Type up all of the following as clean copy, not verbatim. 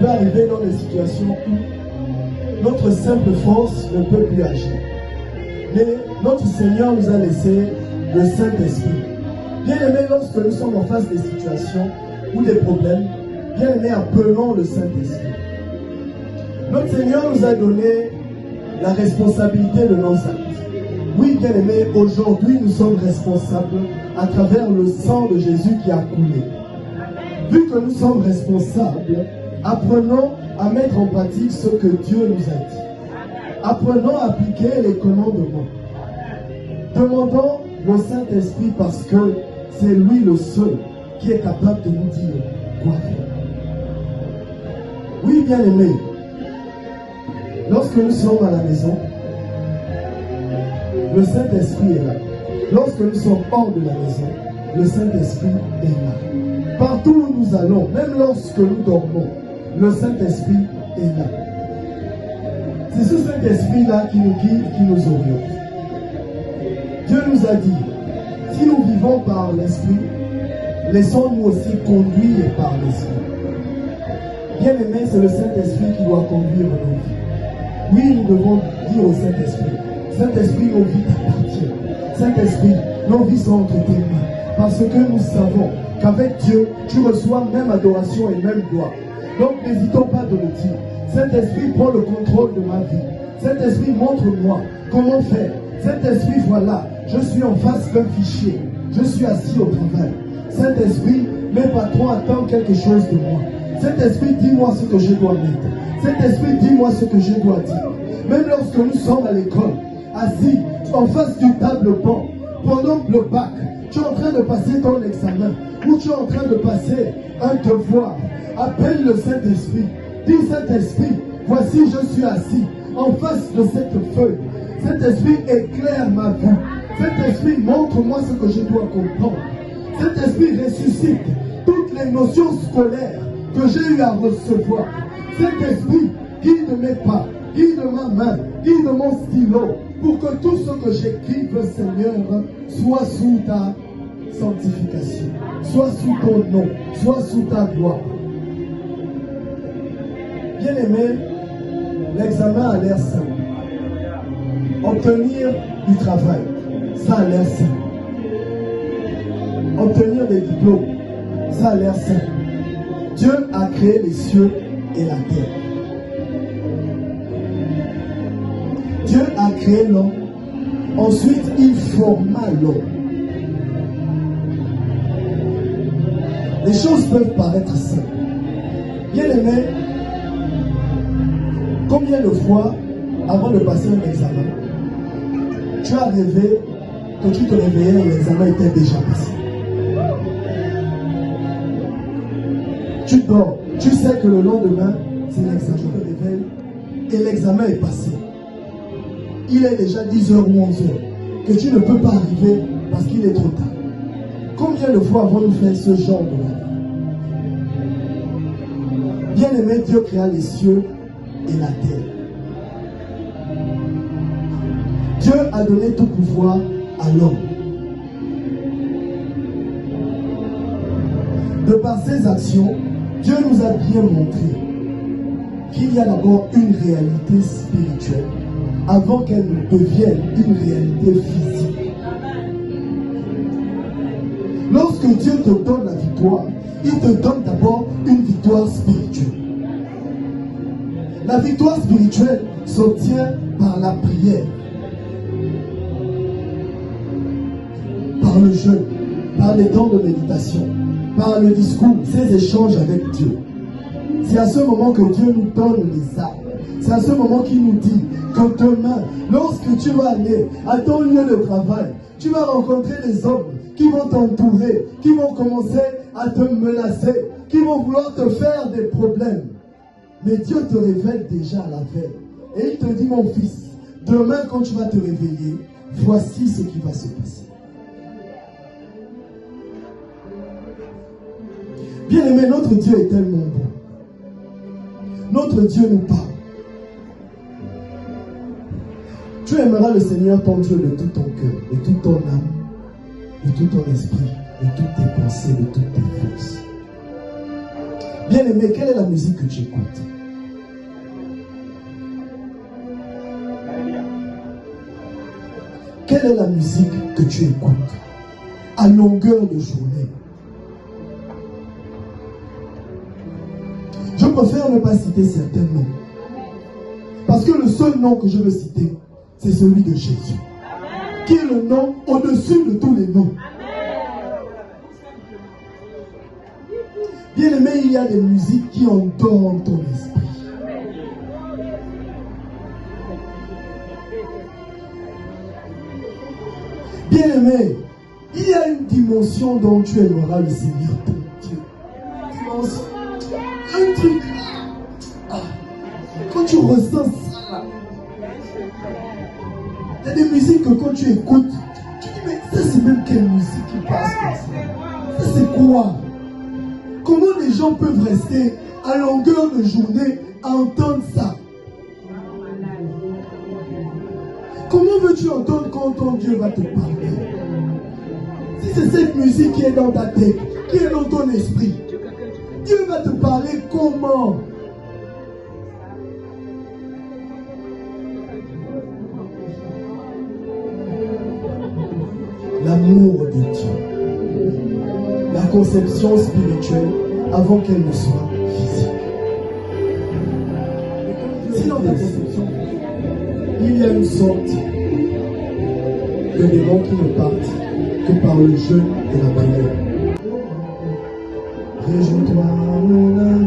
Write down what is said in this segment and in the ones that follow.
peut arriver dans des situations où notre simple force ne peut plus agir. Mais notre Seigneur nous a laissé le Saint-Esprit. Bien aimé, lorsque nous sommes en face des situations ou des problèmes, bien aimé, appelons le Saint-Esprit. Notre Seigneur nous a donné la responsabilité de nos actes. Oui, bien aimé, aujourd'hui nous sommes responsables à travers le sang de Jésus qui a coulé. Vu que nous sommes responsables, apprenons à mettre en pratique ce que Dieu nous a dit. Apprenons à appliquer les commandements. Demandons au Saint-Esprit parce que c'est lui le seul qui est capable de nous dire quoi faire. Oui, bien aimé, lorsque nous sommes à la maison, le Saint-Esprit est là. Lorsque nous sommes hors de la maison, le Saint-Esprit est là. Partout où nous allons, même lorsque nous dormons, le Saint-Esprit est là. C'est ce Saint-Esprit-là qui nous guide, qui nous oriente. Dieu nous a dit, si nous vivons par l'Esprit, laissons-nous aussi conduire par l'Esprit. Bien aimé, c'est le Saint-Esprit qui doit conduire nos vies. Oui, nous devons dire au Saint-Esprit, Saint-Esprit, nos vies t'appartiennent. Saint-Esprit, nos vies sont entre tes mains. Parce que nous savons qu'avec Dieu, tu reçois même adoration et même gloire. Donc n'hésitons pas de le dire. Saint-Esprit, prends le contrôle de ma vie. Saint-Esprit, montre-moi comment faire. Saint-Esprit, voilà, je suis en face d'un fichier. Je suis assis au travail. Saint-Esprit, mes patrons attendent quelque chose de moi. Saint-Esprit, dis-moi ce que je dois mettre. Saint-Esprit, dis-moi ce que je dois dire. Même lorsque nous sommes à l'école, assis en face du table-banc, pendant le bac, tu es en train de passer ton examen, ou tu es en train de passer un devoir, appelle le Saint-Esprit. Dis Saint-Esprit, voici je suis assis en face de cette feuille. Saint-Esprit, éclaire ma vie. Saint-Esprit, montre-moi ce que je dois comprendre. Saint-Esprit, ressuscite toutes les notions scolaires que j'ai eu à recevoir. Saint-Esprit, guide mes pas, guide ma main, guide mon stylo, pour que tout ce que j'écrive, Seigneur, soit sous ta sanctification, soit sous ton nom, soit sous ta gloire. Bien aimé, l'examen a l'air simple. Obtenir du travail, ça a l'air simple. Obtenir des diplômes, ça a l'air simple. Dieu a créé les cieux et la terre. Dieu a créé l'homme. Ensuite, il forma l'homme. Les choses peuvent paraître simples. Bien aimé, combien de fois, avant de passer un examen, tu as rêvé que tu te réveillais et l'examen était déjà passé? Tu dors, tu sais que le lendemain, c'est l'examen. Tu te réveilles et l'examen est passé. Il est déjà 10h ou 11h, que tu ne peux pas arriver parce qu'il est trop tard. Combien de fois avons-nous fait ce genre de rêve? Bien aimé, Dieu créa les cieux et la terre. Dieu a donné tout pouvoir à l'homme. De par ses actions, Dieu nous a bien montré qu'il y a d'abord une réalité spirituelle avant qu'elle ne devienne une réalité physique. Lorsque Dieu te donne la victoire, il te donne d'abord une victoire spirituelle. La victoire spirituelle s'obtient par la prière, par le jeûne, par les temps de méditation, par le discours, ces échanges avec Dieu. C'est à ce moment que Dieu nous donne les armes. C'est à ce moment qu'il nous dit que demain, lorsque tu vas aller à ton lieu de travail, tu vas rencontrer des hommes qui vont t'entourer, qui vont commencer à te menacer, qui vont vouloir te faire des problèmes. Mais Dieu te révèle déjà à la veille. Et il te dit, mon fils, demain quand tu vas te réveiller, voici ce qui va se passer. Bien aimé, notre Dieu est tellement bon. Notre Dieu nous parle. Tu aimeras le Seigneur ton Dieu de tout ton cœur, de toute ton âme, de tout ton esprit, de toutes tes pensées, de toutes tes forces. Bien-aimé, quelle est la musique que tu écoutes? Quelle est la musique que tu écoutes à longueur de journée? Je préfère ne pas citer certains noms. Parce que le seul nom que je veux citer, c'est celui de Jésus. Qui est le nom au-dessus de tous les noms. Bien aimé, il y a des musiques qui endorment ton esprit. Bien aimé, il y a une dimension dont tu aimeras le Seigneur ton Dieu. Dimension. Un truc. Quand tu ressens ça, il y a des musiques que quand tu écoutes, tu dis mais ça c'est même quelle musique qui passe comme ça? Ça c'est quoi? Comment les gens peuvent rester à longueur de journée à entendre ça? Comment veux-tu entendre quand ton Dieu va te parler? Si c'est cette musique qui est dans ta tête, qui est dans ton esprit, Dieu va te parler comment? L'amour de Dieu, la conception spirituelle avant qu'elle ne soit physique. Si dans ta conception, il y a une sorte de démons qui ne partent que par le jeûne et la prière. Réjouis-toi, mon ami,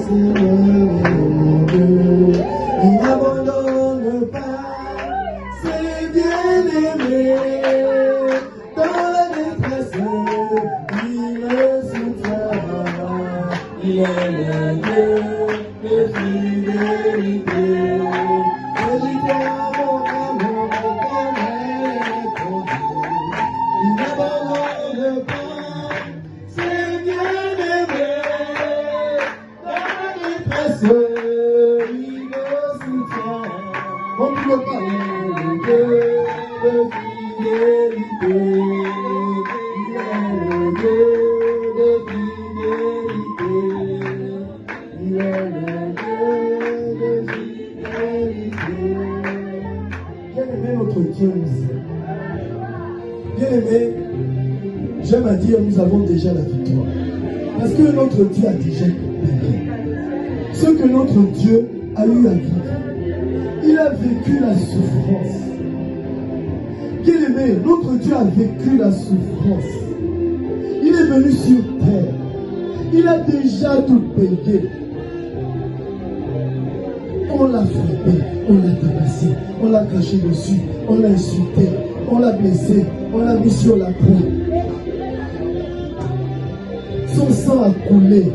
Seigneur et mon Dieu, et n'abandonne pas, c'est bien-aimé. Dans la détresse, il le soutiendra. Il est le Dieu de fidélité. Réjouis-toi, mon amour, éternel est ton Dieu. Il n'abandonne pas, c'est bien-aimé. Dans la détresse, il le soutient. On ne peut pas le Dieu de fidélité. Il est le Dieu de fidélité. Il est le Dieu de fidélité. Bien-aimé, notre Dieu nous aime. Bien-aimé, j'aime à dire nous avons déjà la victoire. Parce que notre Dieu a déjà gagné. Ce que notre Dieu a eu à vivre, il a vécu la souffrance. Bien-aimé, notre Dieu a vécu la souffrance. Il est venu sur terre. Il a déjà tout payé. On l'a frappé, on l'a tabassé, on l'a craché dessus, on l'a insulté, on l'a blessé, on l'a mis sur la croix. Son sang a coulé.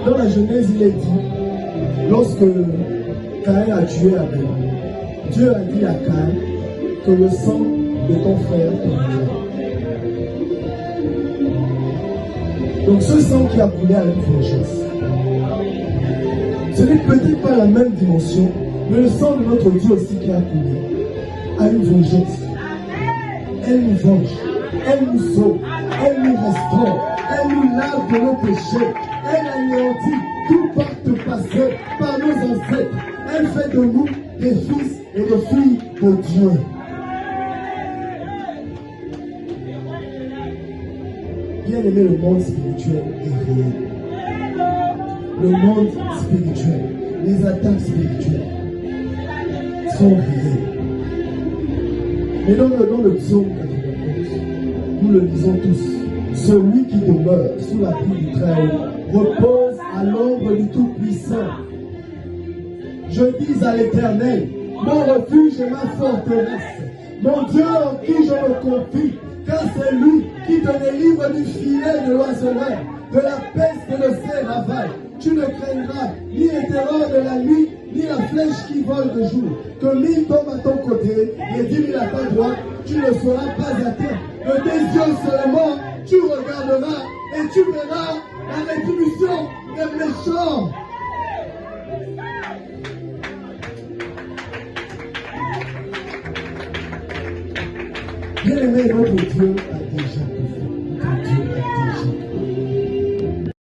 Dans la Genèse, il est dit, lorsque Caïn a tué Abel, Dieu a dit à Caïn que le sang de ton frère te vengera. Donc ce sang qui a coulé a une vengeance. Ce n'est peut-être pas la même dimension, mais le sang de notre Dieu aussi qui a coulé a une vengeance. Elle nous venge, elle nous sauve, elle nous restaure, elle nous lave de nos péchés, elle anéantit tout pacte passé par nos ancêtres. Elle fait de nous des fils et des filles de Dieu. Bien aimé, le monde spirituel est réel. Le monde spirituel, les attaques spirituelles sont réelles. Mais dans le psaume 91, nous le lisons tous. Celui qui demeure sous la pluie du Très-Haut repose à l'ombre du Tout-Puissant. Je dis à l'Éternel, mon refuge et ma forteresse, mon Dieu en qui je me confie, car c'est lui qui te délivre du filet de l'oiseleur, de la peste et de ses ravages. Tu ne craindras ni les terreurs de la nuit, ni la flèche qui vole de jour. Que 1000 tombent à ton côté et 10 000 à ta droite, tu ne seras pas atteint. De tes yeux seulement, tu regarderas et tu verras la rétribution des méchants. Bien-aimé, notre Dieu